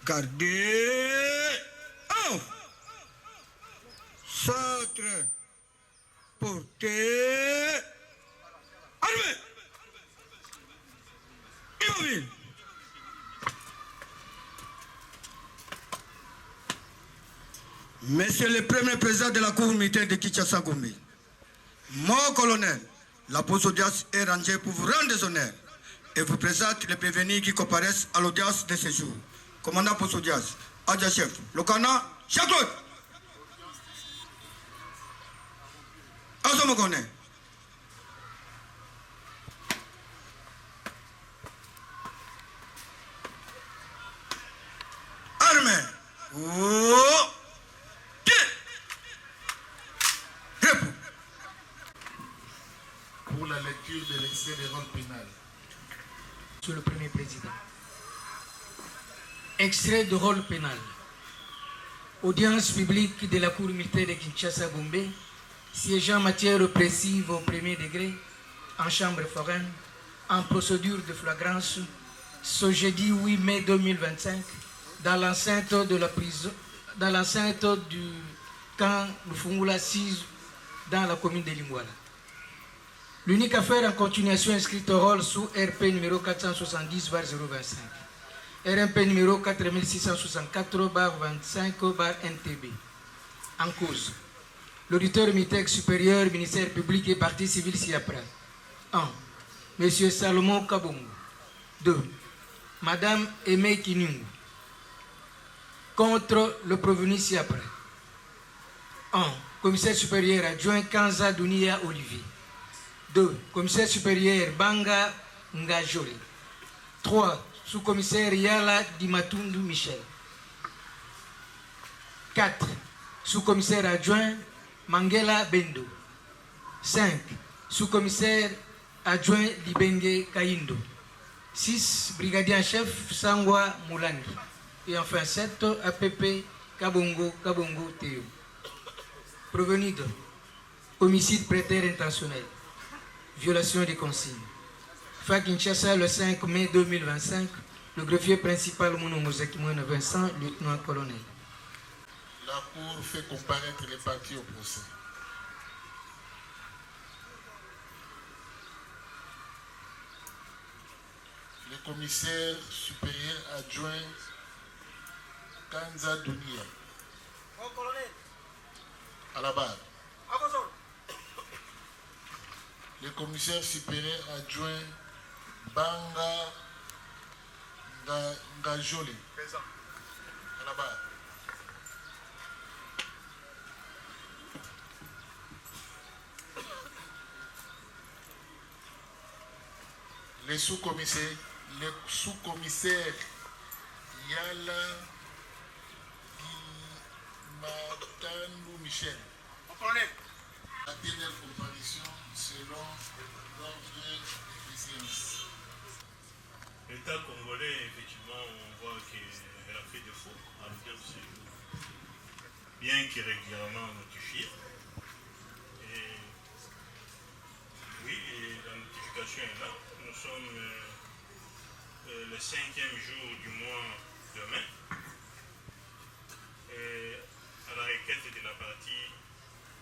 Gardez. Auf. Centre. Portez. Armée. Immobile. Monsieur le Premier Président de la Cour militaire de Kinshasa Gombe, mon colonel, la pause d'audience est rangée pour vous rendre des honneurs et vous présente les prévenus qui comparaissent à l'audience de ce jour. Commandant poste d'audience, adjudant chef, Lokana, Chakot. Azomogone. Armée. Oh. Pour la lecture de l'extrait de rôle pénal. Monsieur le Premier Président. Extrait de rôle pénal. Audience publique de la Cour militaire de Kinshasa-Gombe, siégeant en matière répressive au premier degré, en chambre foraine, en procédure de flagrance, ce jeudi 8 mai 2025, dans l'enceinte de la prison, dans l'enceinte du camp Lufungula 6, dans la commune de Lingouala. L'unique affaire en continuation inscrite au rôle sous RP numéro 470/025, RMP numéro 4664/25/NTB. En cause, l'auditeur militaire supérieur, ministère public et partie civile SIAPRA. 1. Monsieur Salomon Kabongo. 2. Madame Aimé Kinungu. Contre le prévenu SIAPRA. 1. Commissaire supérieur adjoint Kanza Dunia Olivier. 2. Commissaire supérieur Banga Ngajoli. 3. Sous-commissaire Yala Dimatundu Michel. 4. Sous-commissaire adjoint Mangela Bendo. 5. Sous-commissaire adjoint Libenge Kaindo. 6. Brigadier en chef Sangwa Moulangi. Et enfin 7. APP Kabongo Théo. Provenu de homicide prétère intentionnel. Violation des consignes. Fa Kinshasa le 5 mai 2025, le greffier principal Mounoumozaki Vincent, lieutenant-colonel. La Cour fait comparaître les parties au procès. Le commissaire supérieur adjoint Kanza Dunia. Mon colonel. À la barre. À vos ordres. Le commissaire supérieur adjoint Banga Ngajoli. Présent. À la barre. Le sous-commissaire Yala Dimatandu Michel. Mon colonel. La dernière comparution selon l'ordre de séance. L'État congolais, effectivement, on voit qu'elle a fait défaut à l'audience de ce jour, bien qu'irrégulièrement notifiée. Et oui, et la notification est là. Nous sommes le 5e jour du mois de mai. Et à la requête de la partie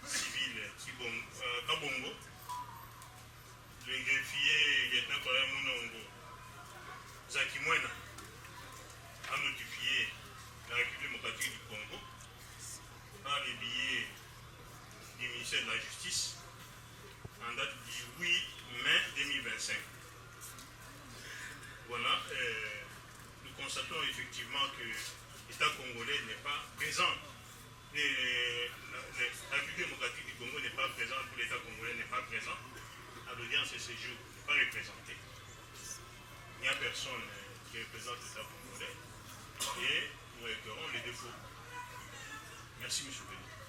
civile Kabongo, le greffier lieutenant-colonel Mounongo Zakimwena a notifié la République démocratique du Congo par les billets du ministère de la Justice en date du 8 mai 2025. Voilà, nous constatons effectivement que l'État congolais n'est pas présent. La République démocratique du Congo n'est pas présente, pour l'État congolais n'est pas présent à l'audience de ce jour, n'est pas représenté. Il n'y a personne qui représente l'État congolais et nous récupérons les défauts. Merci, M. le Président.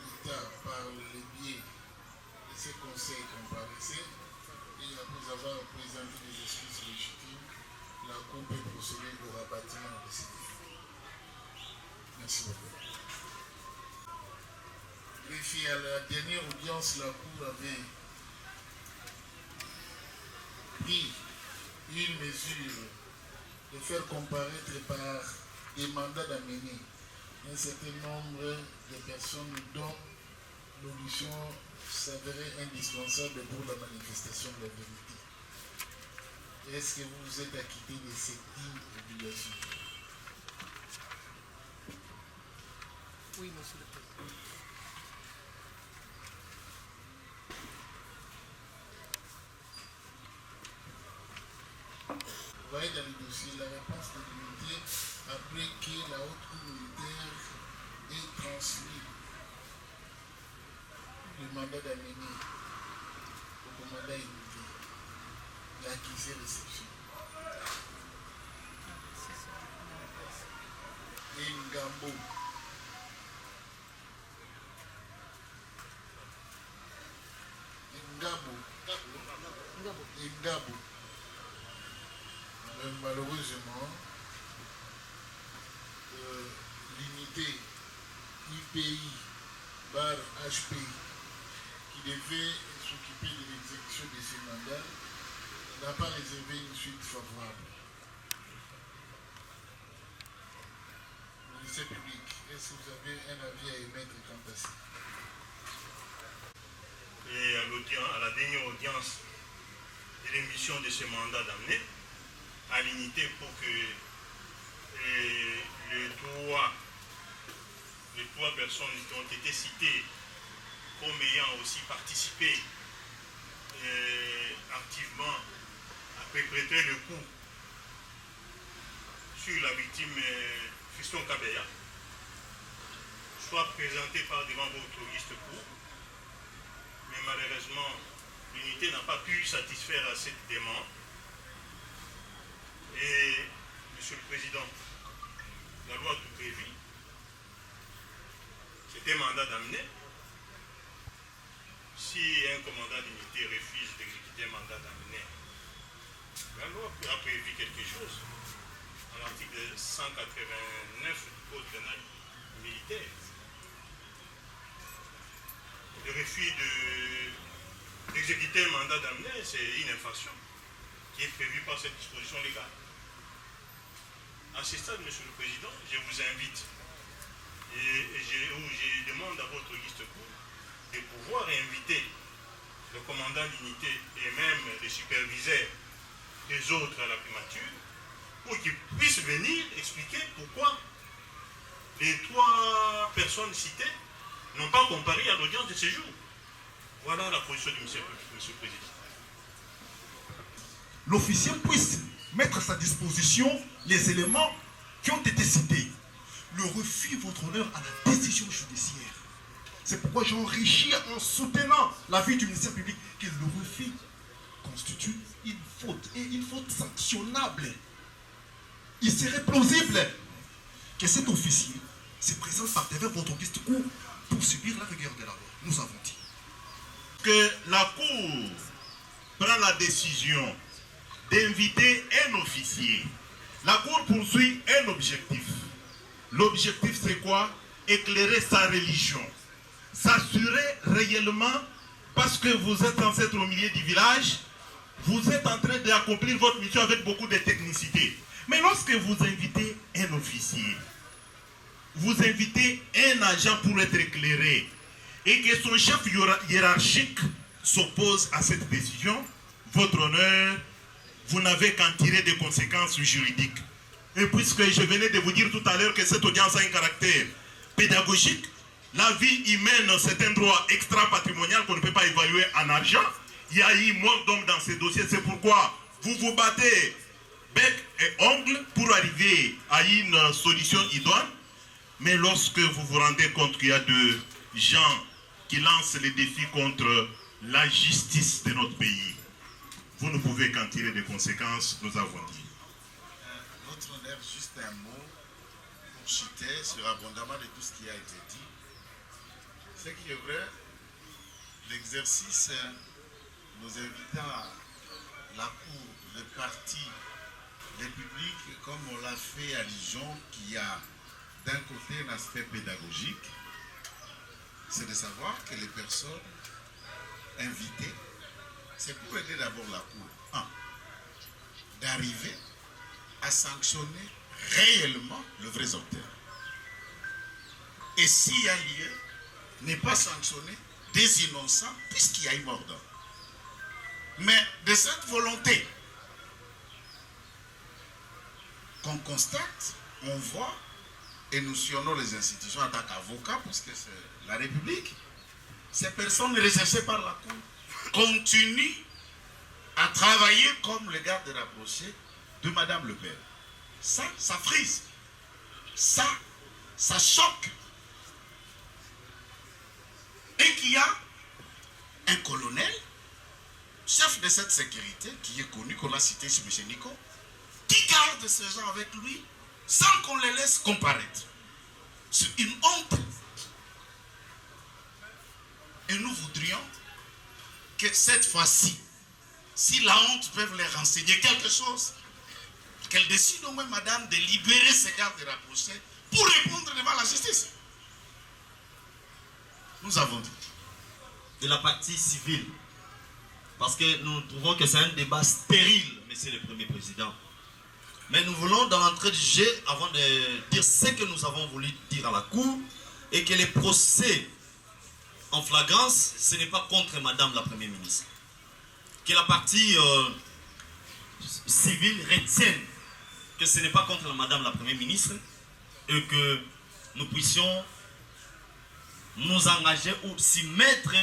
L'État, par le biais de ces conseils comparaissés, et après avoir présenté des excuses légitimes, la Cour peut procéder au rabattement de ces défauts. Merci beaucoup. Greffier, à la dernière audience, la Cour avait pris une mesure de faire comparaître par des mandats d'amener un certain nombre de personnes dont l'audition s'avérait indispensable pour la manifestation de la vérité. Est-ce que vous vous êtes acquitté de cette obligation? Oui, monsieur le président. Vous voyez dans le dossier la réponse de l'unité après que la haute cour militaire ait transmis le mandat d'amener au commandant unité et accusé réception. Et Ngambo. Ngabo. Mais malheureusement, l'unité IPI bar HP qui devait s'occuper de l'exécution de ces mandats n'a pas réservé une suite favorable. Ministère public, est-ce que vous avez un avis à émettre quant à ça? Et à la dernière audience de l'émission de ce mandat d'amener, à l'unité pour que les trois personnes qui ont été citées comme ayant aussi participé activement à perpétrer le coup sur la victime Fiston Kabeya soit présentées par devant votre liste cour. Mais malheureusement, l'unité n'a pas pu satisfaire à cette demande. Et, Monsieur le Président, la loi tout prévu, c'était mandat d'amener. Si un commandant d'unité refuse d'exécuter un mandat d'amener, la loi a prévu quelque chose. À l'article 189 du Code pénal militaire. Le refus d'exécuter un mandat d'amener, c'est une infraction qui est prévue par cette disposition légale. À ce stade, Monsieur le Président, je vous invite et je demande à votre liste cour de pouvoir inviter le commandant d'unité et même les superviseurs des autres à la primature pour qu'ils puissent venir expliquer pourquoi les trois personnes citées n'ont pas comparé à l'audience de ce jour. Voilà la position du Monsieur le Président. L'officier puisse mettre à sa disposition les éléments qui ont été cités. Le refus, votre honneur, à la décision judiciaire. C'est pourquoi j'enrichis en soutenant l'avis du ministère public que le refus constitue une faute, et une faute sanctionnable. Il serait plausible que cet officier se présente par devant votre liste cour pour subir la rigueur de la loi. Nous avons dit que la Cour prend la décision d'inviter un officier. La Cour poursuit un objectif. L'objectif, c'est quoi? Éclairer sa religion. S'assurer réellement, parce que vous êtes censé être au milieu du village, vous êtes en train d'accomplir votre mission avec beaucoup de technicité. Mais lorsque vous invitez un officier, vous invitez un agent pour être éclairé, et que son chef hiérarchique s'oppose à cette décision, votre honneur, vous n'avez qu'à en tirer des conséquences juridiques. Et puisque je venais de vous dire tout à l'heure que cette audience a un caractère pédagogique, la vie humaine, c'est un droit extra-patrimonial qu'on ne peut pas évaluer en argent. Il y a eu manque d'hommes dans ces dossiers, c'est pourquoi vous vous battez bec et ongle pour arriver à une solution idoine. Mais lorsque vous vous rendez compte qu'il y a de gens qui lancent les défis contre la justice de notre pays, vous ne pouvez qu'en tirer des conséquences, nous avons dit. Votre honneur, juste un mot pour chuter sur abondamment de tout ce qui a été dit. Ce qui est vrai, l'exercice nous invitant la Cour, le parti, les publics, comme on l'a fait à Dijon, qui a d'un côté un aspect pédagogique, c'est de savoir que les personnes invitées, c'est pour aider d'abord la Cour, d'arriver à sanctionner réellement le vrai auteur. Et s'il y a lieu, ne pas sanctionner des innocents puisqu'il y a eu mort d'homme. Mais de cette volonté qu'on constate, on voit, et nous sillonnons les institutions en tant qu'avocats, parce que c'est la République, ces personnes recherchées par la Cour continuent à travailler comme le garde rapproché de Madame Le Pen. Ça frise. Ça choque. Et qu'il y a un colonel, chef de cette sécurité, qui est connu, qu'on a cité chez M. Nico, qui garde ces gens avec lui sans qu'on les laisse comparaître. C'est une honte. Et nous voudrions que cette fois-ci, si la honte peut les renseigner quelque chose, qu'elle décide au moins, madame, de libérer ces gardes rapprochés pour répondre devant la justice. Nous avons dit. De la partie civile, parce que nous trouvons que c'est un débat stérile, monsieur le Premier Président. Mais nous voulons, dans l'entrée du jeu, avant de dire ce que nous avons voulu dire à la Cour, et que les procès en flagrance, ce n'est pas contre Madame la Première ministre. Que la partie civile retienne que ce n'est pas contre Madame la Première ministre, et que nous puissions nous engager ou s'y mettre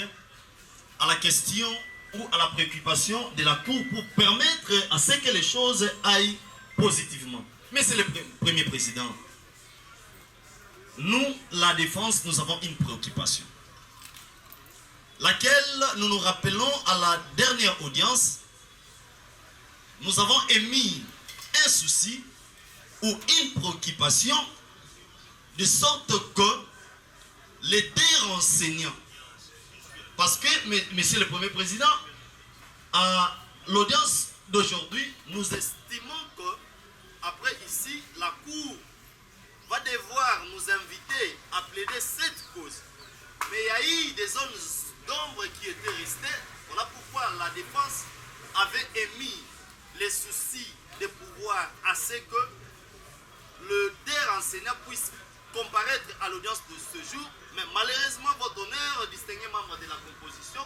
à la question ou à la préoccupation de la Cour pour permettre à ce que les choses aillent positivement. Mais c'est le Premier Président. Nous, la défense, nous avons une préoccupation, laquelle nous nous rappelons à la dernière audience. Nous avons émis un souci ou une préoccupation de sorte que les deux renseignants, parce que, monsieur le Premier Président, à l'audience d'aujourd'hui, nous estimons que, après ici, la Cour va devoir nous inviter à plaider cette cause. Mais il y a eu des zones d'ombre qui étaient restées. Voilà pourquoi la défense avait émis les soucis de pouvoir à ce que le deux enseignant puisse comparaître à l'audience de ce jour. Mais malheureusement, votre honneur, distingué membre de la composition,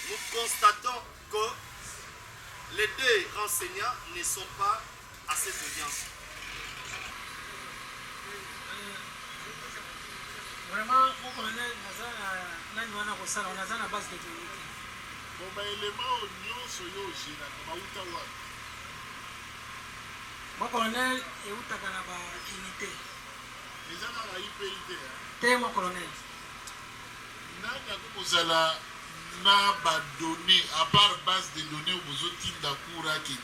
nous constatons que les deux enseignants ne sont pas à cette audience. Vraiment, mon colonel, on a la base de données. Bon, bah, élément oignon, soyo, gina, mauta wa. Mon colonel, et où t'as la unité? Les gens dans la IPID. T'es mon colonel. Nanya kozala na ba données à part base de données au besoin d'Akura Kini.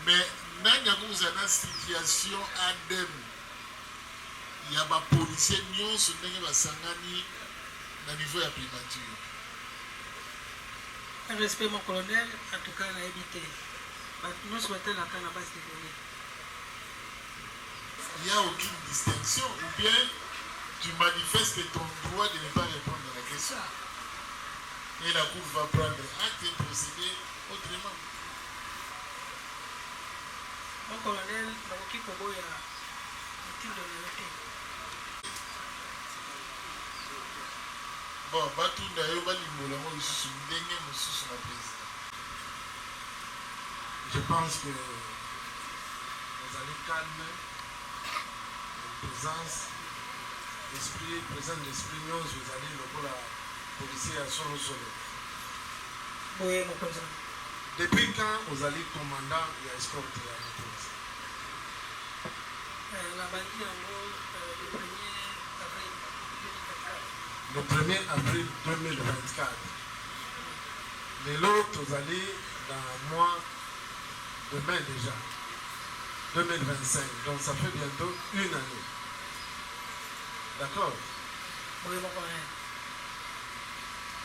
Mais nanya kozala situation adem. Il y a des policiers qui sont à niveau de primature. Un respect, mon colonel, en tout cas, on a évité. Nous souhaitons la base de données. Il n'y a aucune distinction, ou bien tu manifestes ton droit de ne pas répondre à la question. Et la Cour va prendre acte et procéder autrement. Mon colonel, je vais vous dire que bon, batunda yo balimbola mo lisusu ndenge mosusu na président. Je pense que vous allez calme, présence d'esprit, vous allez le la policier à son solo. Oui, mon président. Depuis quand vous allez commandant et escorte la police? La bandit en gros, le 1er avril 2024. Les autres, vous allez dans le mois de mai déjà, 2025. Donc ça fait bientôt une année. D'accord? Oui, mon colonel.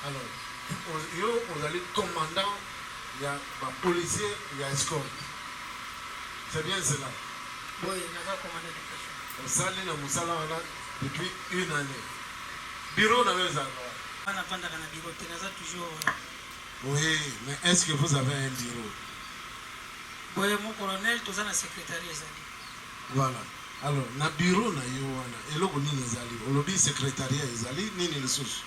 Alors, vous allez commandant, il y a un policier, il y a escorte. C'est bien cela? Oui, il y a un commandant de question. Ça, il y a depuis une année. Bureau n'a pas toujours. Oui, mais est-ce que vous avez un bureau? Oui, mon colonel, tout ça dans le secrétariat. Voilà. Alors, na bureau na yo wana, eloko nini ezali? Olobi secrétariat ezali, nini lisusu?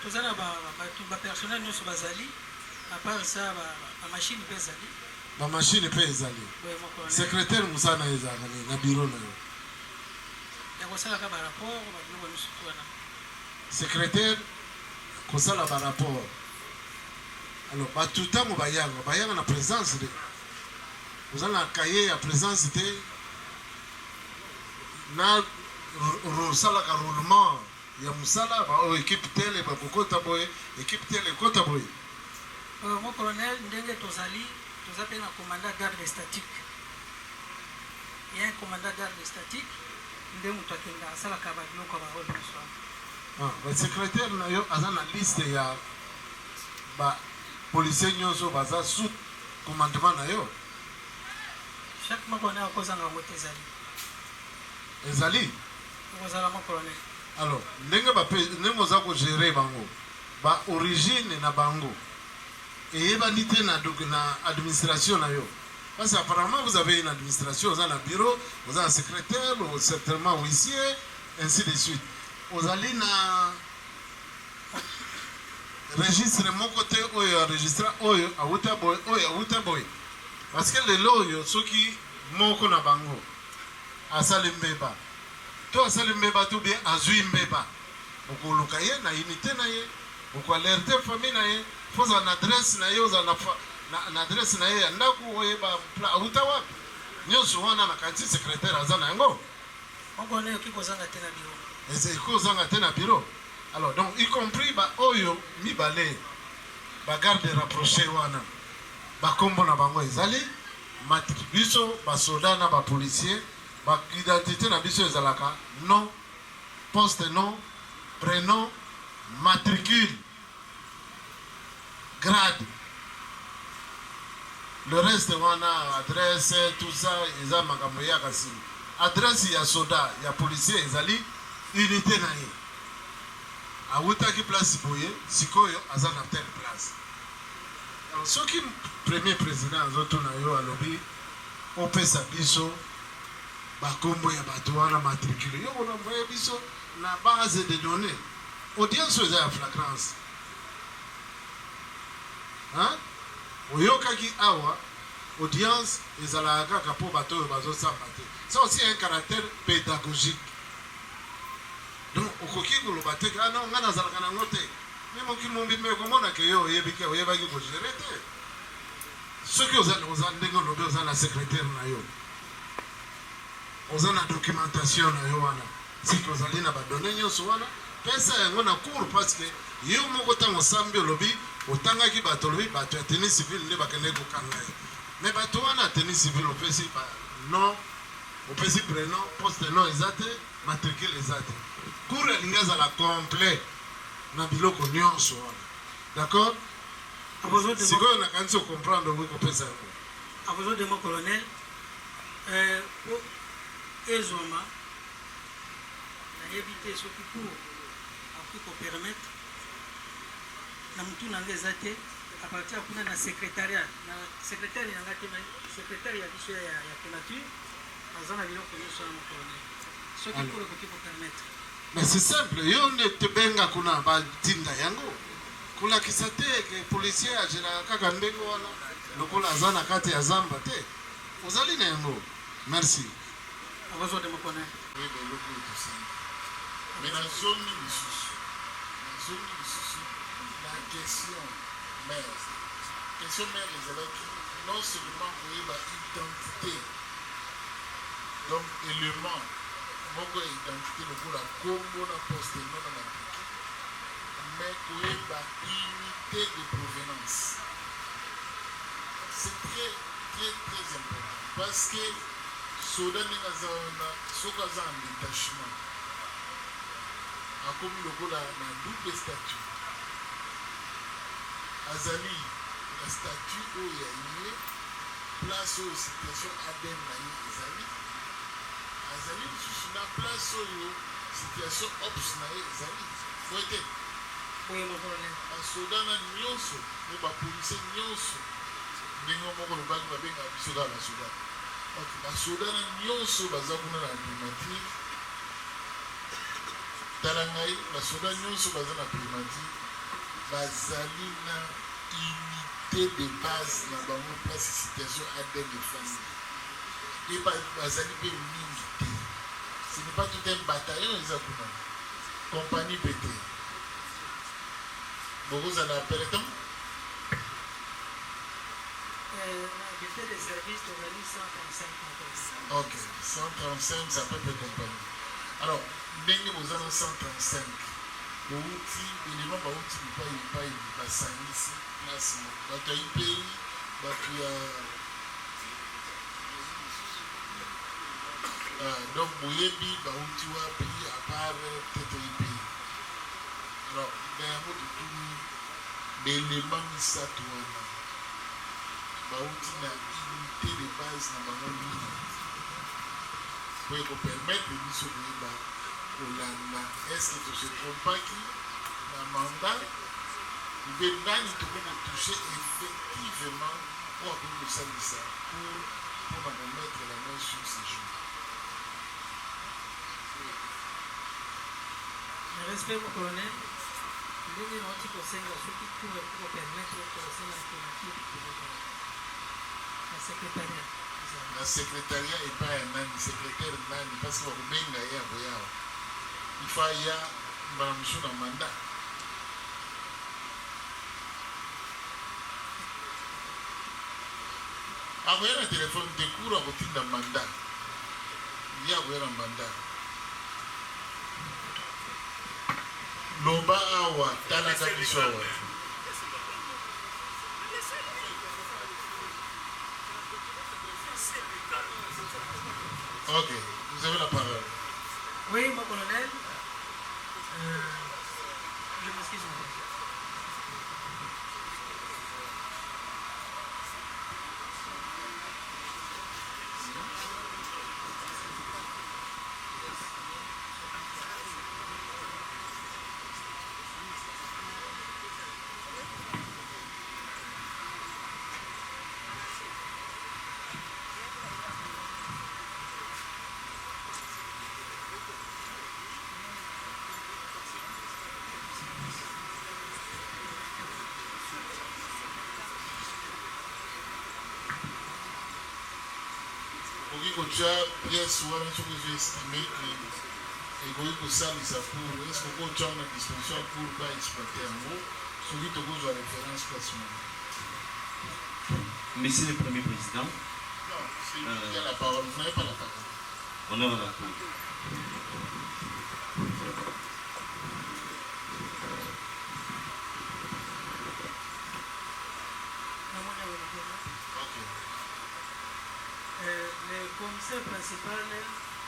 Tout ça, le personnel nous sommes bazali. À part ça, la machine peut ezali. La machine peut ezali. Oui, mon colonel. Secrétaire Moussana ezali, na bureau na yo. Il y a ça là par rapport, nous nous sommes là. Secrétaire, kosala ba rapport. Alors, batuta mo bayanga na présence de. Vous avez un cahier à présence de na rosala ka roulement ya musala ba équipe telle ba kokota boy équipe telle kota boy. Mon colonel ndenge tozali tozape na commandant garde statique. Il y a un commandant garde statique ndenge mutu akenda asala ka ba biloko ba rôle bonsoir. Le secrétaire na yo azana liste ya ba policier nyonso baza sous commandement na yo. Chaque mois qu'on a cause en route ezali. Vous allez mon colonel. Alors, ndenge ba ndenge za ko gérer bango. Ba origine na bango. Et banité na administration na yo. Parce qu'apparemment vous avez une administration, vous avez un bureau, vous avez un secrétaire, ou certainement huissier, ainsi de suite. Vous allez na registre mon côté oyo enregistra oyo awuta boy. Parce que les loyaux, ceux qui moko na bango, asali mbeba. To asali mbeba tout bien azui mbeba. Oko lukaye na unité na ye, oko alerter famille na ye, faut une adresse na ye, na adresse na ye ndaku oyeba awuta wapi. Nyonso wana na kanti secrétaire azana yango. On connaît qui kozanga tena bureau. Et c'est kozanga tena bureau. Alors donc y compris ba oyo mibale ba garde rapproché wana. Bakombo na bango ezali biso basoda na bapolicier ba identité na biso ezalaka nom poste nom prénom matricule grade le reste wana adresse tout ça eza makambo ya kasi adresse ya soda ya policier ezali unité na ye awutaki place boye sikoyo aza na telle place. Alors, ce qui premier président azoto na yo alobi opesa biso bakombo ya bato wana matricule yo bona moye biso na base de données audience eza ya flagrance hein oyokaki awa audience ezalaka kaka po bato oyo bazosamba te ça aussi un caractère pédagogique donc okoki koloba te ah non nga nazalaka nango te mais moki mombi me komona ke yo oyebaki kogere te soki oza ndenge olobi oza na secrétaire na yo oza na documentation na yo wana siki ozali na badone nyonso wana pesa yango na cour parce que yo moko ntango osambi olobi otangaki bato olobi bato ya tenue civile nde bakende kokanga ye mais bato wana tenue civile opesi non opesi prénom poste non eza te matricule eza te cour elingi ezala complet na biloko nyonso wana d'accord sikoyo nakanisi okomprendre okoki kopesa yango a besoin de mon colonel po ezwama nayebi te soki cour akoki kopermettre na mutu nanga eza te apartir kuna na secrétariat na secrétaire yanga te secrétaire ya biso ya primature aza na biloko nyonso ya mon colonel soki cour ekoki kopermettre. Mais c'est simple, yo ne te benga kuna batinda yango kolakisa te ke policier agera kaka ndenge wana lokola aza na kati ya zamba te ozali na yango. Merci. Abazo de mokona. Oui, de l'autre aussi. Mais la zone lisusu, la question mère les élèves non seulement koyeba identité donc élément moko ya identité lokola kombo na poste non na matricule mais koyeba unité de provenance. C'est très important parce que soda ndenge aza wana soki aza en détachement akomi lokola na double statut azali na statut oyo ya ye place oyo situation adem na ye ezali azali lisusu na place oyo situation ops na ye ezali fo ete basoda na nyonso me bapolisier nyonso ndenge moko lobaki babengaka biso kaka basoda basoda na nyonso baza kuna na primature tala ngai basoda nyonso baza na primature bazali na unité de base na bango place situation adem de famille et bazali mpe mingi te ce n'est pas tout un bataillon eza kuna compagnie pété bokozala peloton unité de service tozali 135 ok 135 ça peut être compagnie alors ndenge boza na 135 bouti élément bauti bipai basangisi place moko bato ya ipei bato ya donc boyebi bauti wapi à part tete ipei alors na yango totuni baélément misato wana bauti na unité de base na bango mingi po ekopermettre biso koyeba kolanda estce tose trompaki na mandat mpe nani tokoki kotouche effectivement po akoki kosalisa mpona komettre la main sur ces jours. respect mon colonel ndenge nauti kosenga soki cour ekokopermettre kosenga primature na secrétariat na secrétariat epai ya nani secrétaire nani parce que bakobenga ye akoyawa ifa ya mbala mosu na manda akoya na telefone te cour akotinda manda ye akoya na manda loba awa talaka biso awa ok vous avez la parole. Oui mon colonel je m'excuse kotia pièce wana soki ezoestime ke ekoki kosalisa cour estce okotiango na disposition ya cour ba exploite yango soki tokozwa référence place moko. Monsieur le Premier Président, il y a la parole, vous n'avez pas la parole. honneur à la Cour. Le commissaire principal,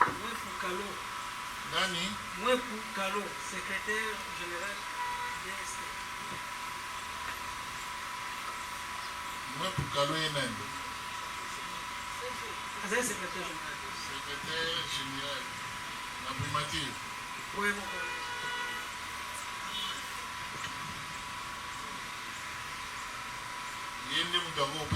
Mouepou Kalo. Nani? Mouepou Kalo, secrétaire général DST. Mouepou Kalo est nani? C'est secrétaire général. Secrétaire général. La primature? Oui, mon collègue. Il y a des gens qui ont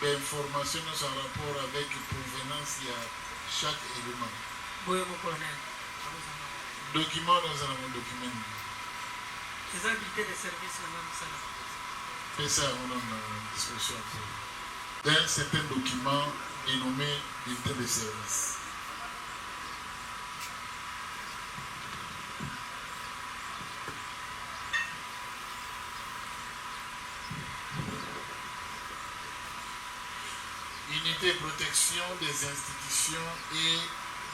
fait d'informations en rapport avec la provenance de chaque élément. Oui, mon colonel. Document dans un document. Les habilités de service, même ça. C'est ça, on a une discussion. D'un certain document dénommé bulletin de service. Unité de protection des institutions et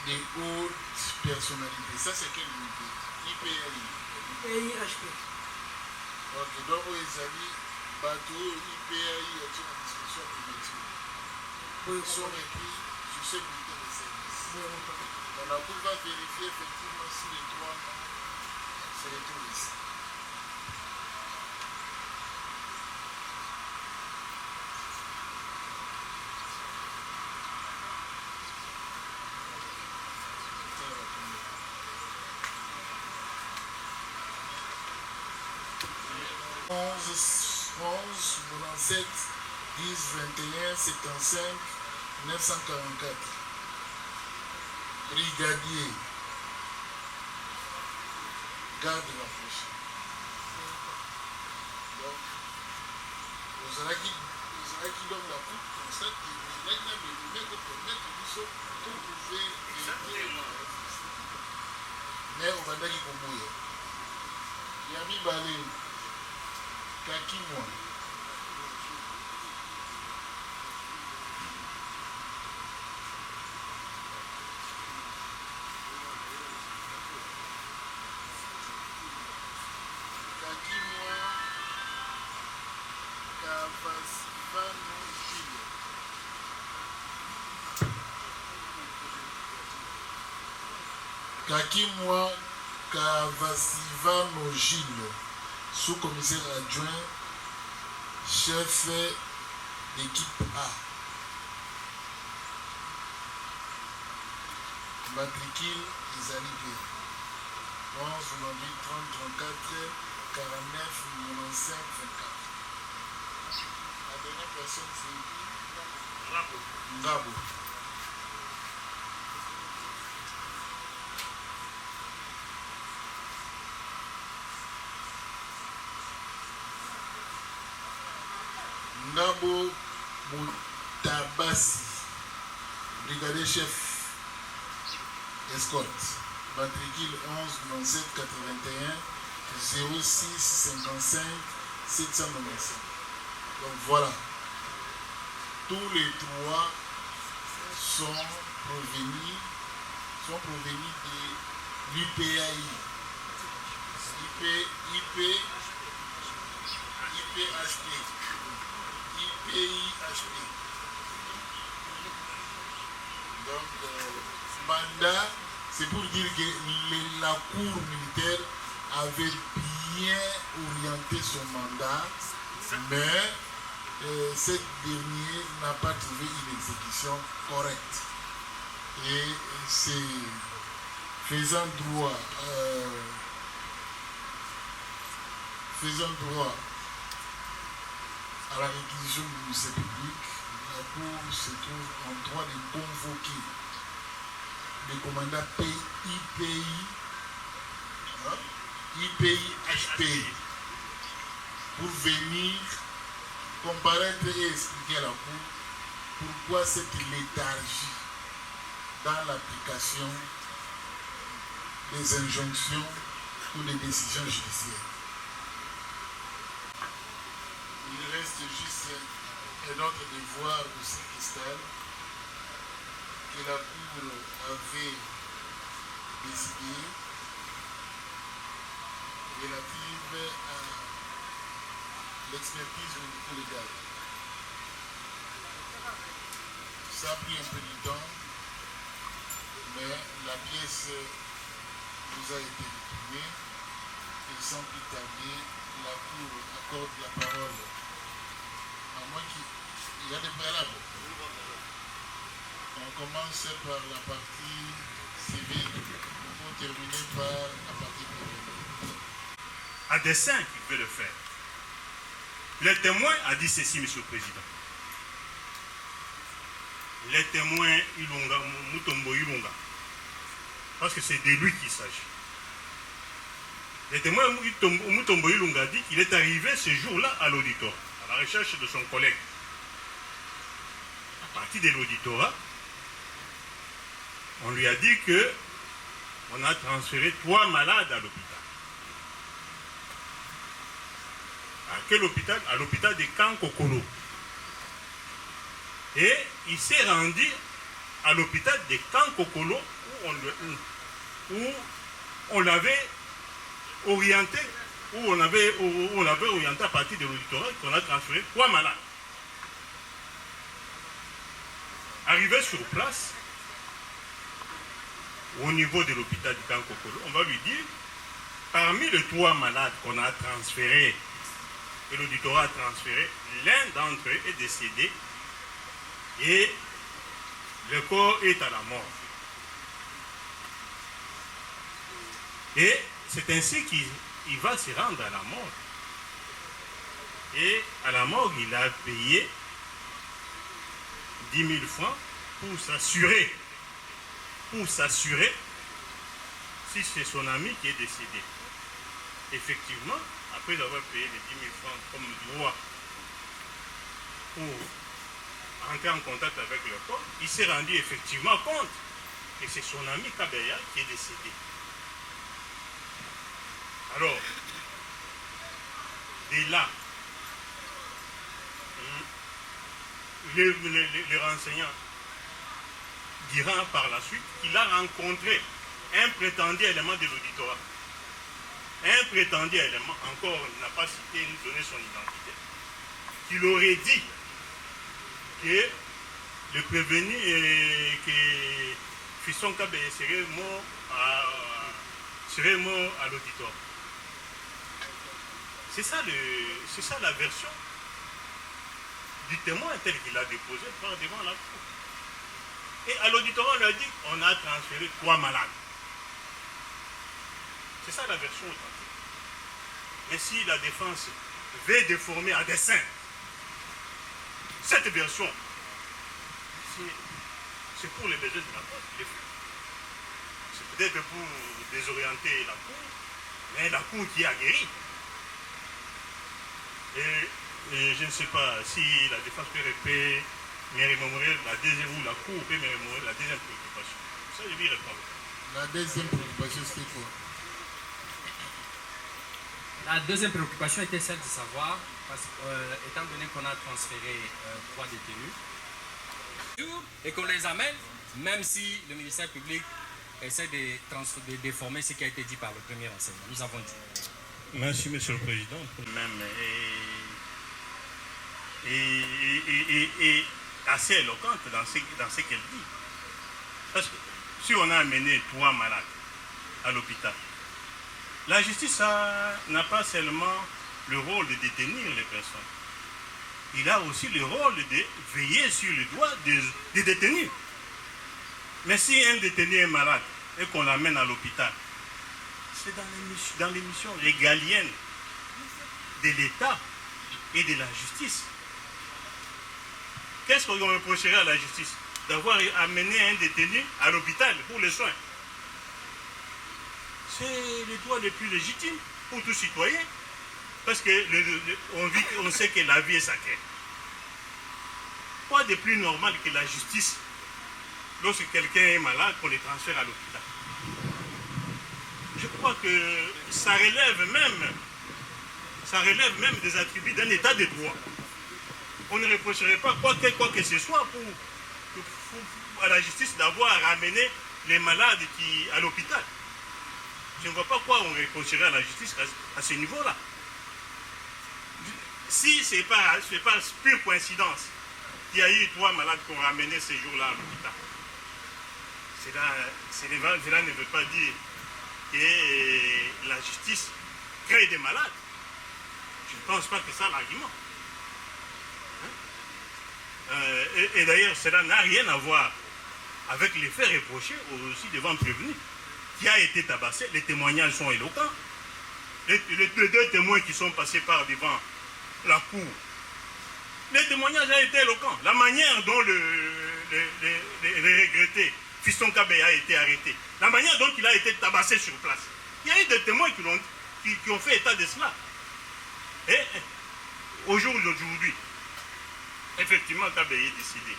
des hautes personnalités. Ça, c'est quelle unité? IPAI. IPHP. Ok, donc ils avaient bateau IPAI et une discussion primitive. Ils sont écrits sur ce bulletin de service. Donc la Cour va vérifier effectivement si les trois noms se retrouvent ici. 11 97 10 21 75 944. Brigadier, garde rapproché. Donc, vous aurez qui donne la coupe comme ça, vous aurez qui me permettre de vous pouvez éviter. Mais on va dire qu'il y a Yami Balé, Kakimwa. Kakimwa Kavasivano Gilles, sous-commissaire adjoint, chef d'équipe A. Matricule des alliés. 11 98 30 34 49 95 24. La dernière personne c'est Ngabo. Ngabo Moutabasi, brigadier chef escorte, matricule 11 97 81 06 55 795. Donc voilà, tous les trois sont provenus de l'UPAI, IPHP. Donc, mandat, c'est pour dire que la cour militaire avait bien orienté son mandat, mais cette dernière n'a pas trouvé une exécution correcte. Et c'est faisant droit à la réquisition du ministère public, la Cour se trouve en droit de convoquer le commandant IPIHP pour venir comparaître et expliquer à la Cour pourquoi cette léthargie dans l'application des injonctions ou des décisions judiciaires. Il reste juste un autre devoir aussi cristal que la Cour avait décidé relative à l'expertise au niveau légal. Ça a pris un peu de temps, mais la pièce nous a été retournée et sans plus tarder, la Cour accorde la parole à moi qu'il y a des préalables. On commence par la partie civile pour terminer par la partie privée. À dessein qu'il veut le faire. Le témoin a dit ceci, Monsieur le Président. Le témoin Ilunga, Mutombo Ilunga, parce que c'est de lui qu'il s'agit. Le témoin Mutombo Ilunga dit qu'il est arrivé ce jour-là à l'auditorat, à la recherche de son collègue. À partir de l'auditorat, on lui a dit qu'on a transféré 3 malades à l'hôpital. À quel hôpital? À l'hôpital de Kankokolo. Et il s'est rendu à l'hôpital de Kankokolo où on l'avait orienté, où on l'avait orienté à partir de l'auditorat qu'on a transféré 3 malades. Arrivé sur place, au niveau de l'hôpital de Kankokolo, on va lui dire, parmi les 3 malades qu'on a transférés, et l'auditorat a transféré, l'un d'entre eux est décédé et le corps est à la mort. Et c'est ainsi qu'il va se rendre à la mort. Et à la morgue, il a payé 10 000 francs pour s'assurer si c'est son ami qui est décédé. Effectivement, après avoir payé les 10 000 francs comme droit pour entrer en contact avec le corps, il s'est rendu effectivement compte que c'est son ami Kabeya qui est décédé. Alors, dès là, les renseignants diront par la suite qu'il a rencontré un prétendu élément de l'auditorat. Un prétendu élément, encore il n'a pas cité ni donné son identité, qu'il aurait dit que le prévenu et que Fiston Kabeya serait mort à l'auditoire. C'est ça la version du témoin tel qu'il a déposé devant la cour. Et à l'auditoire, on lui a dit on a transféré 3 malades. C'est ça la version authentique. Mais si la défense veut déformer à dessein cette version, c'est pour les besoins de la cause qu'il est fait. C'est peut-être pour désorienter la cour, mais la cour qui est aguerrie. Et je ne sais pas si la défense peut répéter, mais remémorer la deuxième, ou la cour peut me remémorer la deuxième préoccupation. Ça, je vais répondre. La deuxième préoccupation, c'était quoi? La deuxième préoccupation était celle de savoir, parce étant donné qu'on a transféré 3 détenus, et qu'on les amène, même si le ministère public essaie de déformer ce qui a été dit par le premier renseignement. Nous avons dit. Merci, Monsieur le Président. Même et assez éloquente dans ce qu'elle dit. Parce que si on a amené 3 malades à l'hôpital, la justice n'a pas seulement le rôle de détenir les personnes. Il a aussi le rôle de veiller sur les droits des détenus. Mais si un détenu est malade et qu'on l'amène à l'hôpital, c'est dans les missions régaliennes de l'État et de la justice. Qu'est-ce qu'on reprocherait à la justice? D'avoir amené un détenu à l'hôpital pour les soins. C'est le droit le plus légitime pour tout citoyen. Parce qu'on sait que la vie est sacrée. Quoi de plus normal que la justice, lorsque quelqu'un est malade, qu'on le transfère à l'hôpital? Je crois que ça relève même des attributs d'un état de droit. On ne reprocherait pas quoi que ce soit à la justice d'avoir ramené les malades à l'hôpital. Je ne vois pas quoi on reprocherait à la justice à ce niveau-là. Si ce n'est pas pure coïncidence qu'il y a eu 3 malades qu'on a ramenés ces jours-là à l'hôpital, cela ne veut pas dire que la justice crée des malades. Je ne pense pas que c'est ça l'argument. Et d'ailleurs, cela n'a rien à voir avec les faits reprochés aussi devant le prévenu qui a été tabassé. Les témoignages sont éloquents. Les 2 témoins qui sont passés par devant la cour, les témoignages ont été éloquents. La manière dont le regretté Fiston Kabeya a été arrêté, la manière dont il a été tabassé sur place. Il y a eu des témoins qui ont fait état de cela. Et au jour d'aujourd'hui, effectivement, Kabeya est décédé.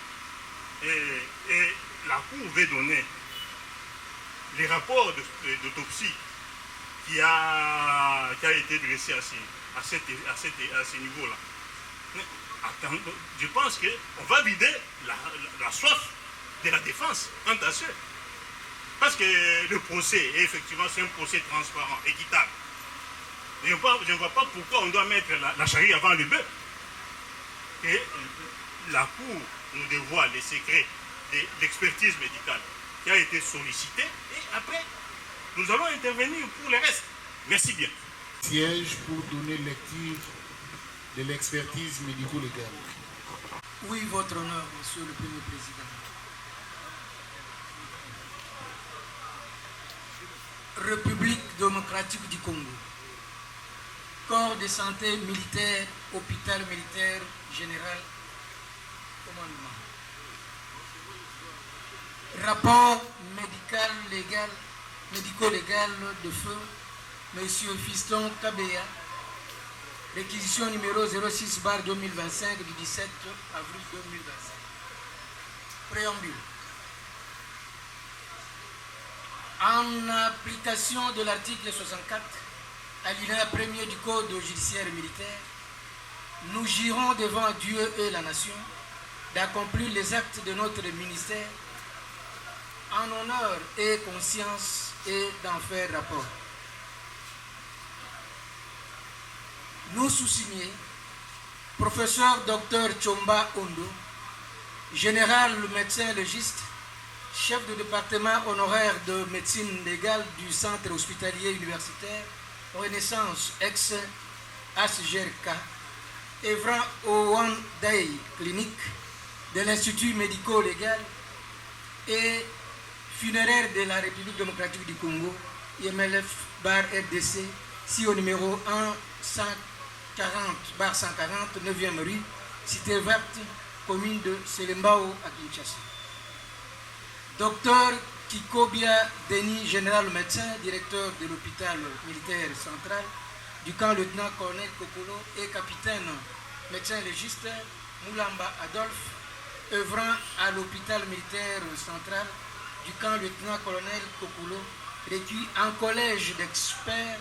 Et la cour veut donner les rapports d'autopsie qui a été dressé à ce niveau-là. Je pense qu'on va vider la soif de la défense quant à ça. Parce que le procès, effectivement, c'est un procès transparent, équitable. Je ne vois pas pourquoi on doit mettre la charrue avant le bœuf. Et la Cour nous dévoile les secrets de l'expertise médicale qui a été sollicitée. Et après, nous allons intervenir pour le reste. Merci bien. Siège pour donner lecture de l'expertise médico-légale. Oui, votre honneur, monsieur le Premier Président. République démocratique du Congo. corps de santé militaire, hôpital militaire général, commandement. Rapport médico-légal de feu, M. Fiston Kabea, réquisition numéro 06/2025 du 17 avril 2025. Préambule. En application de l'article 64, alinéa 1er du Code judiciaire militaire, nous jurons devant Dieu et la nation d'accomplir les actes de notre ministère en honneur et conscience et d'en faire rapport. Nous sous-signés, professeur Dr Chomba Ondo, général médecin légiste, chef de département honoraire de médecine légale du centre hospitalier universitaire Renaissance ex-HGRK, œuvrant au One Day Clinique de l'Institut médico-légal et funéraire de la République démocratique du Congo, IMLF bar RDC, si au numéro 140/140, 9e rue, cité verte, commune de Selembao à Kinshasa. Docteur Kikobia Denis, général médecin, directeur de l'hôpital militaire central, du camp lieutenant-colonel Kokolo et capitaine médecin légiste Moulamba Adolphe, œuvrant à l'hôpital militaire central du camp lieutenant-colonel Kokolo, requis en collège d'experts,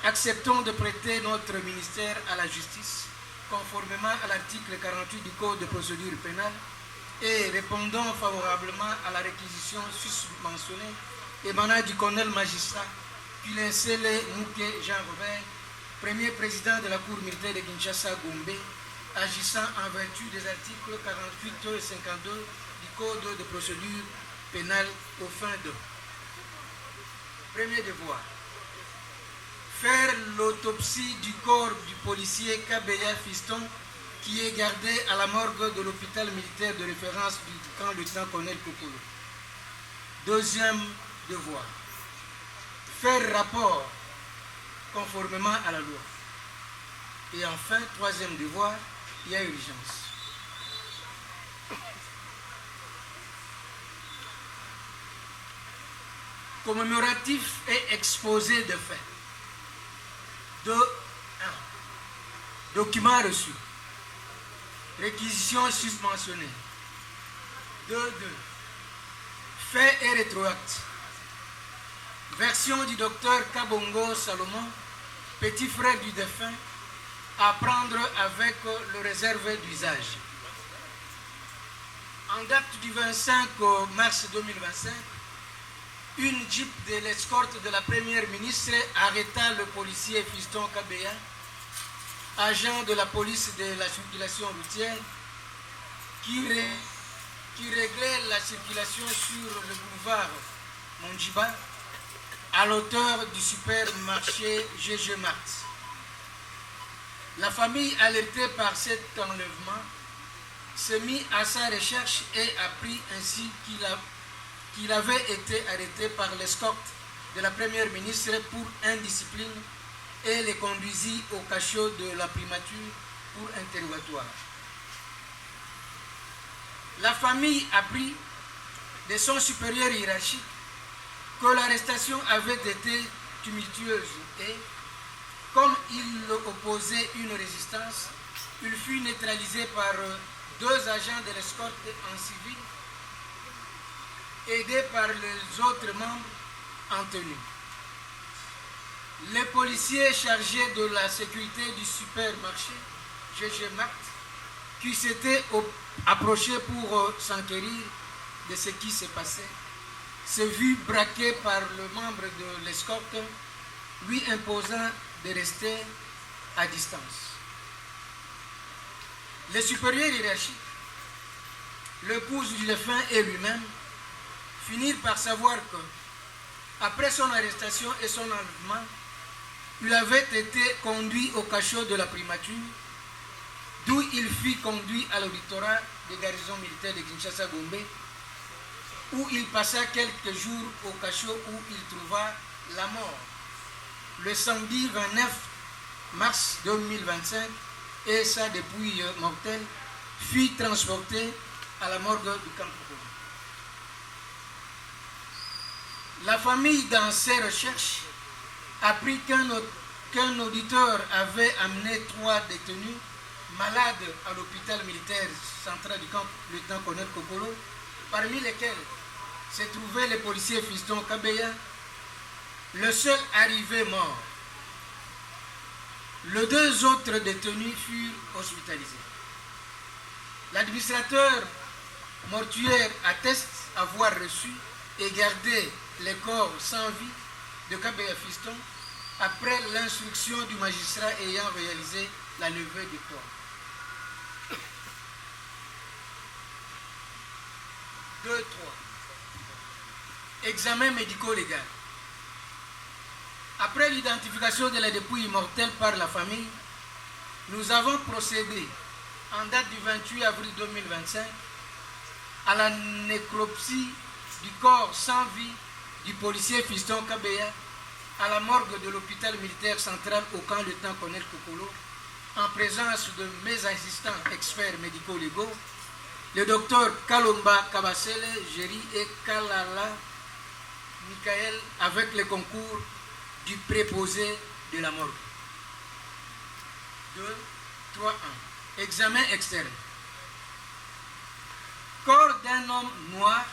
acceptons de prêter notre ministère à la justice, conformément à l'article 48 du Code de procédure pénale, et répondant favorablement à la réquisition susmentionnée émanant du colonel magistrat Pilencele Mouké Jean-Robert, premier président de la Cour militaire de Kinshasa-Gombe, agissant en vertu des articles 48 et 52 du Code de procédure pénale aux fins de. Premier devoir. Faire l'autopsie du corps du policier Kabea Fiston qui est gardé à la morgue de l'hôpital militaire de référence du camp lieutenant-colonel Kokolo. Deuxième devoir. Faire rapport conformément à la loi. Et enfin, troisième devoir, il y a urgence. Commémoratif et exposé de fait. 2.1. Document reçu. Réquisition susmentionnée. 2.2. Fait et rétroacte. Version du docteur Kabongo Salomon, petit frère du défunt, à prendre avec le réserve d'usage. En date du 25 mars 2025, une jeep de l'escorte de la première ministre arrêta le policier Fiston Kabea, agent de la police de la circulation routière, qui réglait la circulation sur le boulevard Monjiba à l'auteur du supermarché GG Mart. La famille, alertée par cet enlèvement, s'est mise à sa recherche et apprit ainsi qu'il avait été arrêté par l'escorte de la première ministre pour indiscipline et les conduisit au cachot de la primature pour interrogatoire. La famille apprit de son supérieur hiérarchique que l'arrestation avait été tumultueuse et, comme il opposait une résistance, il fut neutralisé par 2 agents de l'escorte en civil, aidés par les autres membres en tenue. Les policiers chargés de la sécurité du supermarché GG Mart, qui s'étaient approchés pour s'enquérir de ce qui se passait, se vit braqué par le membre de l'escorte, lui imposant de rester à distance. Le supérieur hiérarchique, l'épouse du défunt et lui-même finirent par savoir que, après son arrestation et son enlèvement, il avait été conduit au cachot de la primature, d'où il fut conduit à l'auditorat des garnisons militaires de Kinshasa-Gombe, où il passa quelques jours au cachot où il trouva la mort, le samedi 29 mars 2025 et sa dépouille mortelle fut transportée à la morgue du camp Kokolo. La famille, dans ses recherches, apprit qu'un auditeur avait amené 3 détenus malades à l'hôpital militaire central du camp lieutenant-colonel Kokolo, parmi lesquels se trouvait le policier Fiston Kabeya, le seul arrivé mort. Les 2 autres détenus furent hospitalisés. L'administrateur mortuaire atteste avoir reçu et gardé les corps sans vie de Kabeya Fiston après l'instruction du magistrat ayant réalisé la levée du corps. 2.3. Examen médico-légal. Après l'identification de la dépouille mortelle par la famille, nous avons procédé, en date du 28 avril 2025, à la nécropsie du corps sans vie du policier Fiston Kabeya à la morgue de l'hôpital militaire central au camp lieutenant-colonel Kokolo, en présence de mes assistants experts médico-légaux, le docteur Kalomba Kabasele Géry et Kalala Michael, avec le concours du préposé de la morgue. 2, 3, 1. Examen externe. Corps d'un homme noir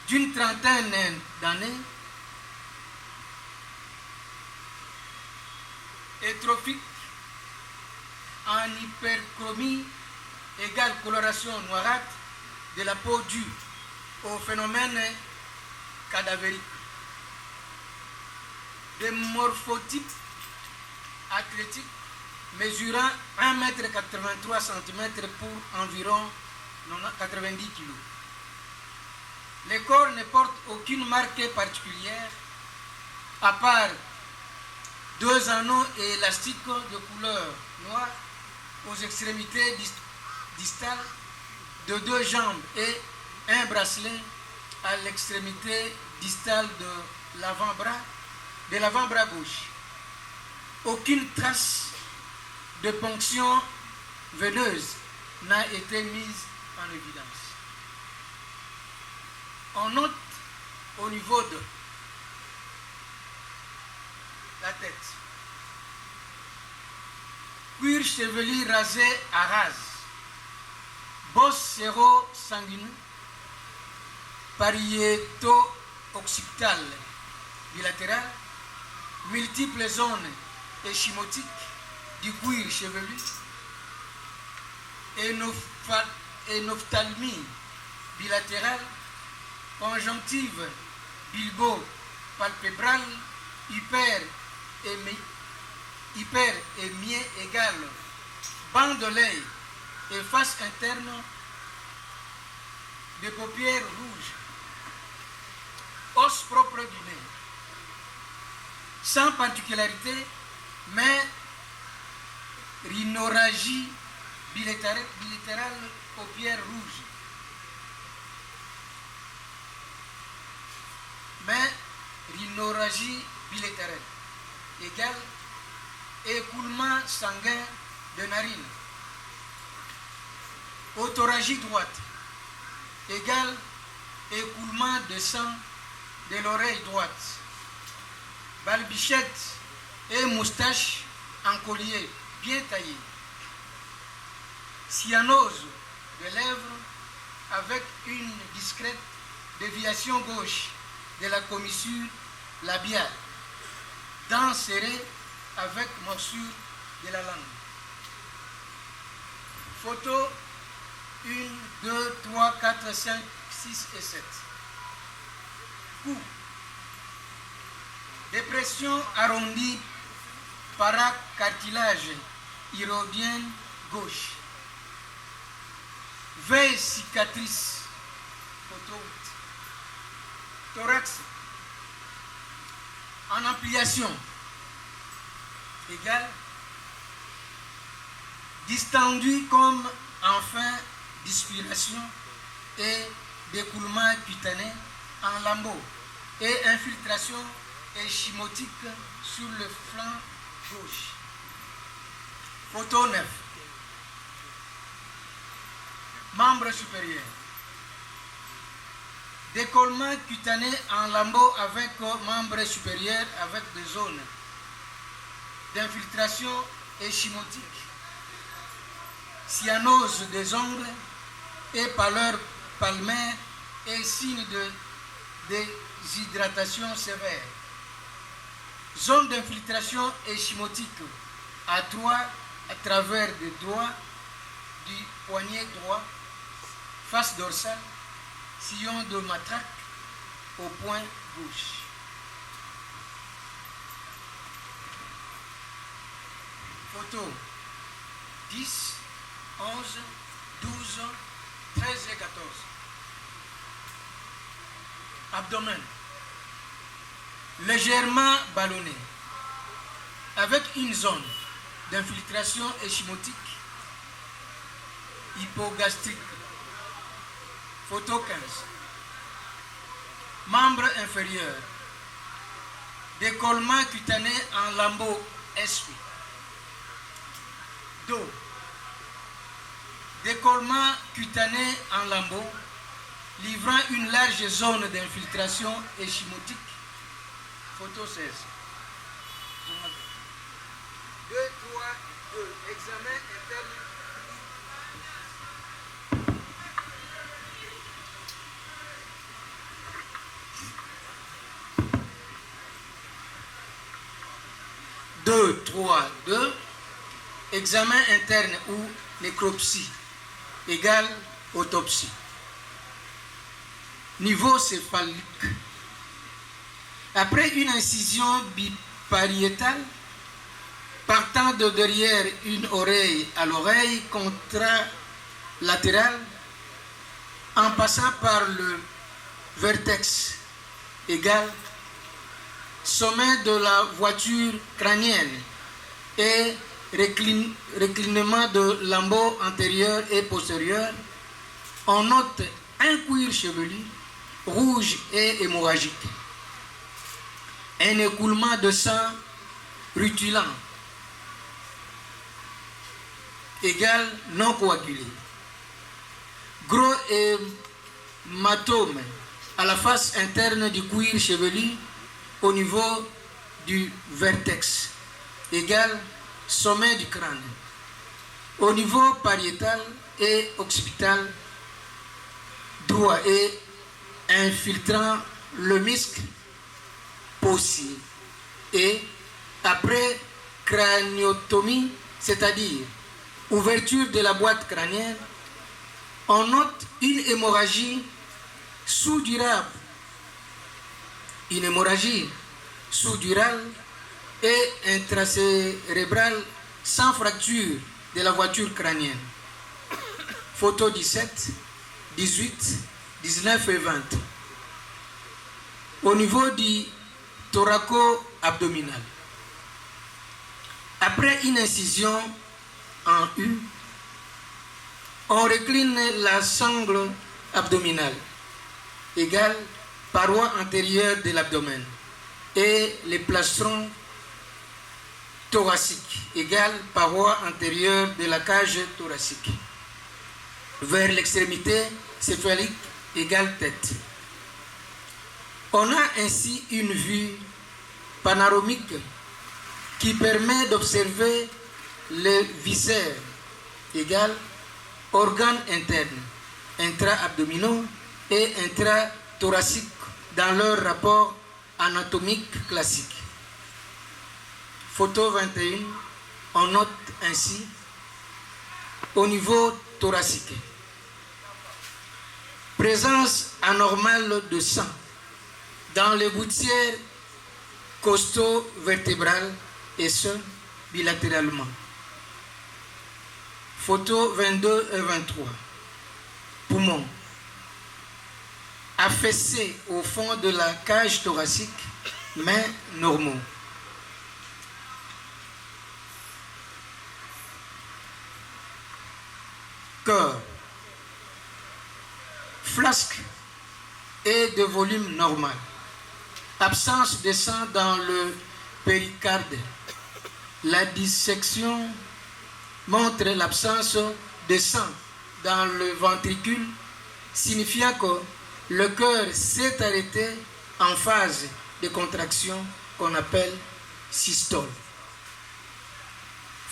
d'une trentaine d'années, étrophique, en hyperchromie égale coloration noirâtre de la peau due au phénomène cadavérique. De morphotype athlétique mesurant 1,83 m pour environ 90 kg. Le corps ne porte aucune marque particulière à part 2 anneaux et élastiques de couleur noire aux extrémités distales de 2 jambes et un bracelet à l'extrémité distale de l'avant-bras gauche. Aucune trace de ponction veineuse n'a été mise en évidence. On note au niveau de la tête, cuir chevelu rasé à rase, bosse séro-sanguineux, pariéto-occipital bilatéral, multiples zones échimotiques du cuir chevelu, énophtalmie bilatérale, conjonctive bilbo-palpébrale, hyper-émier égale, banc de l'œil et face interne des paupières rouges, os propre du nez, sans particularité, mais rhinorragie bilatérale, paupières rouges, mais rhinorragie bilatérale égale écoulement sanguin de narine, autoragie droite égale écoulement de sang de l'oreille droite, balbichette et moustache en collier bien taillé, cyanose de lèvres avec une discrète déviation gauche de la commissure labiale, dents serrées avec morsure de la langue. Photo 1, 2, 3, 4, 5, 6 et 7. Cou. Dépression arrondie paracartilage iridienne gauche. Veille cicatrice. Photo 8. Thorax en ampliation égale distendu comme en fin d'inspiration et d'écoulement cutané en lambeaux et infiltration échimotique sur le flanc gauche. Photo 9. Membre supérieur. Décollement cutané en lambeaux avec membre supérieur avec des zones d'infiltration échymotique, cyanose des ongles et pâleur palmaire et signe de déshydratation sévère. Zone d'infiltration échymotique à travers des doigts du poignet droit, face dorsale, sillon de matraque au point gauche. Photo 10, 11, 12, 13 et 14. Abdomen légèrement ballonné avec une zone d'infiltration échymotique hypogastrique. Photo 15. Membre inférieur. Décollement cutané en lambeaux SP. Dos. Décollement cutané en lambeaux livrant une large zone d'infiltration échymotique. Photo 16. 2, 3, 2. Examen interne. Deux, 3, 2. Examen interne ou nécropsie égale autopsie. Niveau céphalique. Après une incision bipariétale, partant de derrière une oreille à l'oreille contralatérale, en passant par le vertex égal sommet de la voiture crânienne et reclinement de lambeaux antérieur et postérieur, on note un cuir chevelu rouge et hémorragique, un écoulement de sang rutilant égal non coagulé, gros hématome à la face interne du cuir chevelu au niveau du vertex égal sommet du crâne, au niveau pariétal et occipital droit et infiltrant le muscle possible. Et après craniotomie, c'est-à-dire ouverture de la boîte crânienne, on note une hémorragie sous-durable, et intracérébrale sans fracture de la voiture crânienne. Photo 17, 18, 19 et 20. Au niveau du thoraco-abdominal. Après une incision en U, on recline la sangle abdominale, égale paroi antérieure de l'abdomen, et les plastrons thoraciques, égale paroi antérieure de la cage thoracique, vers l'extrémité céphalique, égale tête. On a ainsi une vue panoramique qui permet d'observer les viscères, égale organes internes, intra-abdominaux et intra-thoraciques dans leur rapport anatomique classique. Photo 21, on note ainsi au niveau thoracique présence anormale de sang dans les gouttières costo-vertébrales et ce bilatéralement. Photo 22 et 23. Poumon affaissé au fond de la cage thoracique, mais normaux. Cœur, flasque et de volume normal. Absence de sang dans le péricarde. La dissection montre l'absence de sang dans le ventricule, signifiant que le cœur s'est arrêté en phase de contraction qu'on appelle systole.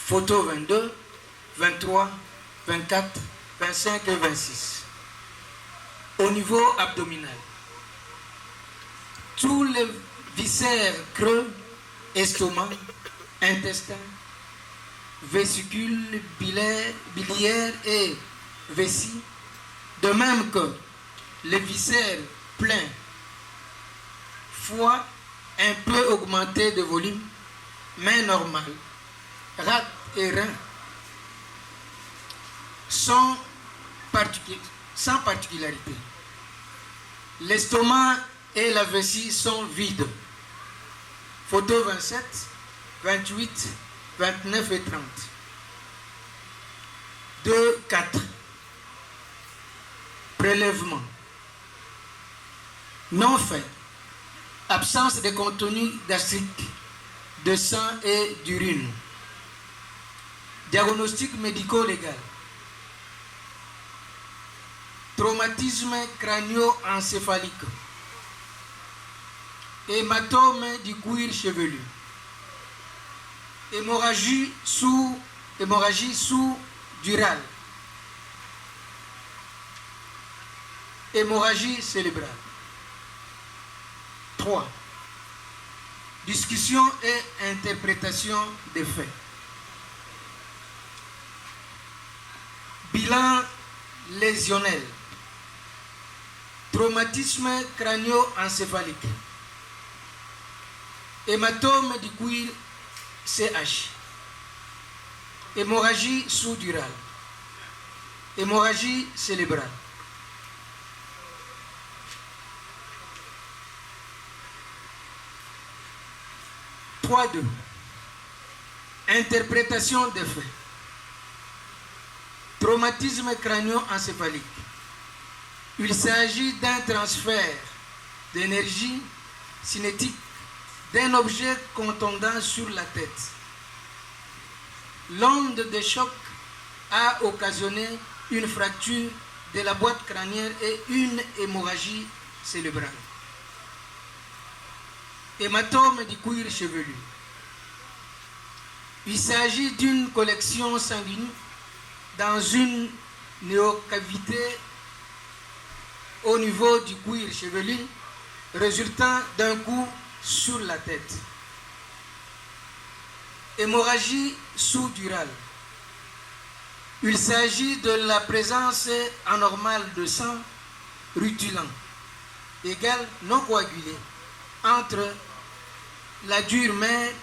Photo 22, 23, 24, 25 et 26. Au niveau abdominal, tous les viscères creux, estomac, intestin, vésicule biliaire et vessie, de même que les viscères pleins, foie un peu augmenté de volume, mais normal, rate et rein, sans particularité. L'estomac et la vessie sont vides. Photo 27, 28, 29 et 30. 2, 4. Prélèvement. Non fait. Absence de contenu gastrique, de sang et d'urine. Diagnostic médico-légal. Traumatisme crânio-encéphalique. Hématome du cuir chevelu. Hémorragie sous-durale. Hémorragie cérébrale. 3. Discussion et interprétation des faits. Bilan lésionnel. Traumatisme crânio-encéphalique. Hématome du cuir CH. Hémorragie sous-durale. Hémorragie cérébrale. « 3.2. Interprétation des faits. Traumatisme crânio-encéphalique. Il s'agit d'un transfert d'énergie cinétique d'un objet contondant sur la tête. L'onde de choc a occasionné une fracture de la boîte crânienne et une hémorragie cérébrale. Hématome du cuir chevelu. Il s'agit d'une collection sanguine dans une néocavité au niveau du cuir chevelu résultant d'un coup sur la tête. Hémorragie sous-durale. Il s'agit de la présence anormale de sang rutilant, égal non coagulé, entre la dure mère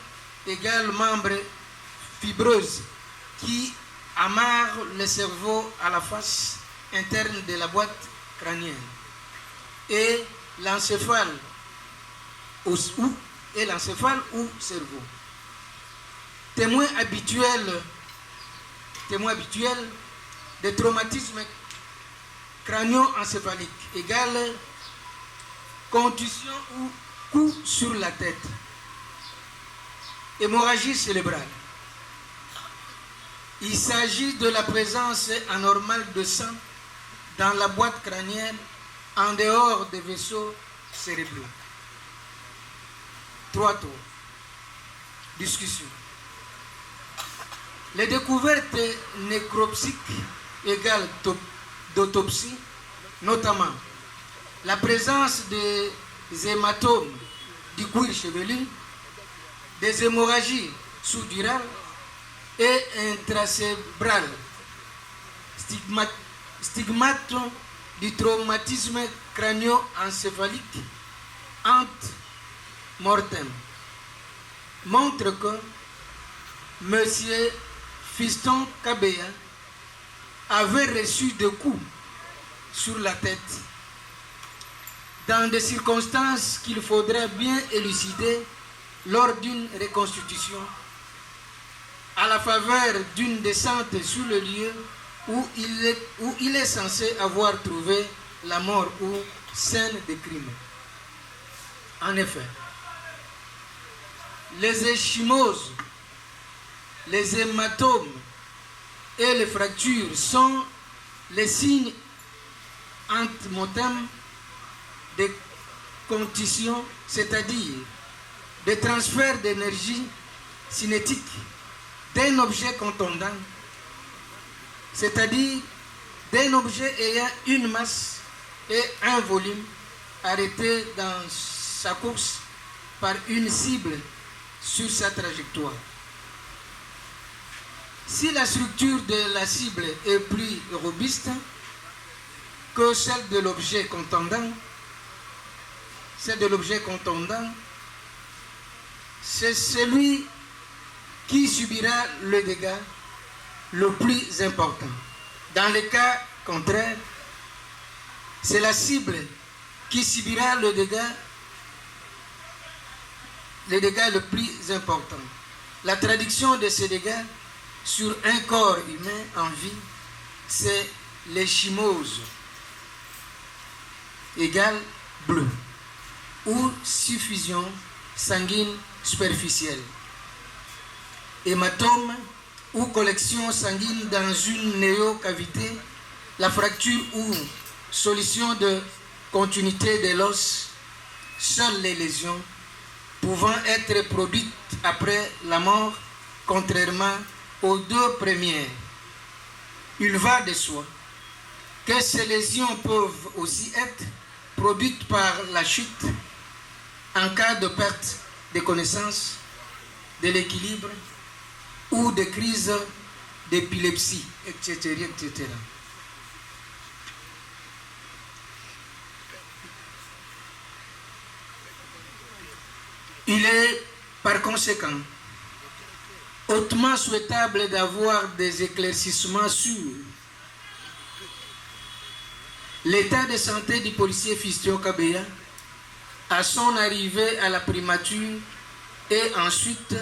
égale membre fibreuse qui amarre le cerveau à la face interne de la boîte crânienne et l'encéphale ou cerveau. Témoin habituel de traumatisme crânio-encéphalique égale contusion ou coup sur la tête. Hémorragie cérébrale. Il s'agit de la présence anormale de sang dans la boîte crânienne en dehors des vaisseaux cérébraux. 3 tours. Discussion. Les découvertes nécropsiques égales d'autopsie, notamment la présence des hématomes du cuir chevelu, des hémorragies sous-durales et intracérébrales, stigmates du traumatisme crânio-encéphalique ante mortem, montre que M. Fiston Kabea avait reçu des coups sur la tête dans des circonstances qu'il faudrait bien élucider lors d'une reconstitution à la faveur d'une descente sur le lieu où il est censé avoir trouvé la mort ou scène de crime. En effet, les échymoses les hématomes et les fractures sont les signes antemortem de contusion, c'est-à-dire de transfert d'énergie cinétique d'un objet contondant, c'est-à-dire d'un objet ayant une masse et un volume arrêté dans sa course par une cible sur sa trajectoire. Si la structure de la cible est plus robuste que celle de l'objet contondant, c'est celui qui subira le dégât le plus important. Dans le cas contraire, c'est la cible qui subira le dégât le plus important. La traduction de ces dégâts sur un corps humain en vie, c'est l'échymose égale bleu ou suffusion sanguine superficielle. Hématome ou collection sanguine dans une néocavité, la fracture ou solution de continuité de l'os, seules les lésions pouvant être produites après la mort, contrairement aux deux premières. Il va de soi que ces lésions peuvent aussi être produites par la chute en cas de perte de connaissance, de l'équilibre ou de crise d'épilepsie, etc., etc. Il est par conséquent hautement souhaitable d'avoir des éclaircissements sur l'état de santé du policier Fiston Kabeya à son arrivée à la primature et ensuite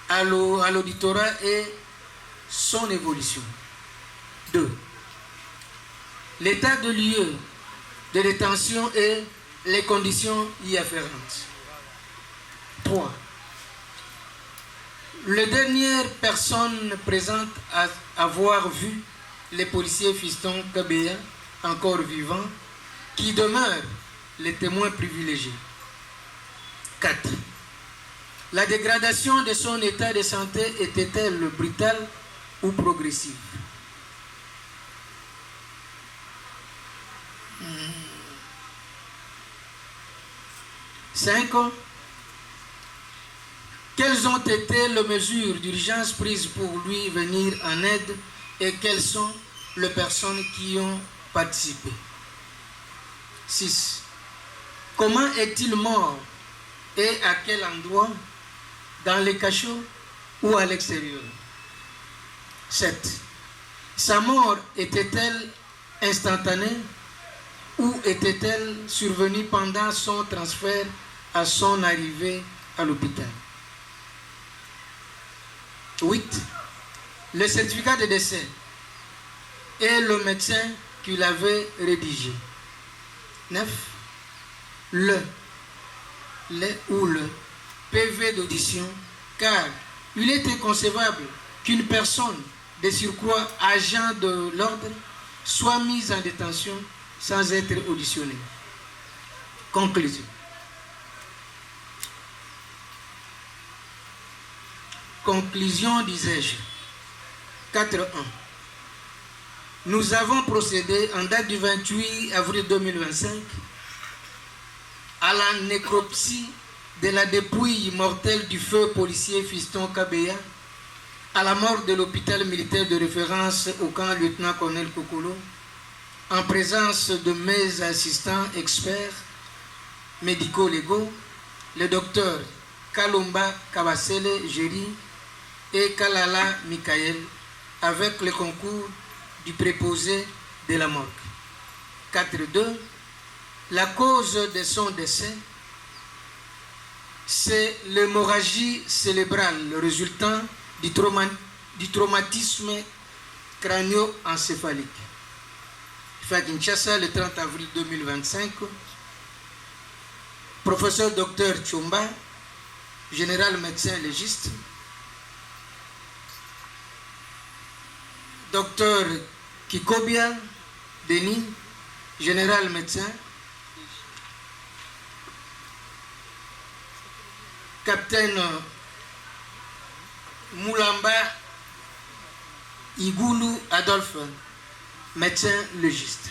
à l'auditorat et son évolution. 2. L'état de lieu de détention et les conditions y afférentes. 3. La dernière personne présente à avoir vu les policiers Fiston Kabeya encore vivants, qui demeurent les témoins privilégiés. 4. La dégradation de son état de santé était-elle brutale ou progressive? 5. Quelles ont été les mesures d'urgence prises pour lui venir en aide et quelles sont les personnes qui ont participé? 6. Comment est-il mort et à quel endroit? Dans les cachots ou à l'extérieur? 7. Sa mort était-elle instantanée ou était-elle survenue pendant son transfert à son arrivée à l'hôpital? 8. Le certificat de décès et le médecin qui l'avait rédigé. 9. Le PV d'audition, car il est inconcevable qu'une personne de surcroît agent de l'ordre soit mise en détention sans être auditionnée. Conclusion. Conclusion, disais-je. 4.1. Nous avons procédé en date du 28 avril 2025 à la nécropsie de la dépouille mortelle du feu policier Fiston Kabeya à la mort de l'hôpital militaire de référence au camp lieutenant-colonel Kokolo en présence de mes assistants experts médico-légaux, le docteur Kalumba Kabasele Géry et Kalala Mikael, avec le concours du préposé de la morgue. 4.2. La cause de son décès, c'est l'hémorragie cérébrale résultant du traumatisme crânio-encéphalique. Fait à Kinshasa le 30 avril 2025. Professeur Dr Tchomba, général médecin légiste, Docteur Kikobia Denis, général médecin. Capitaine Moulamba Igoulou Adolphe, médecin légiste.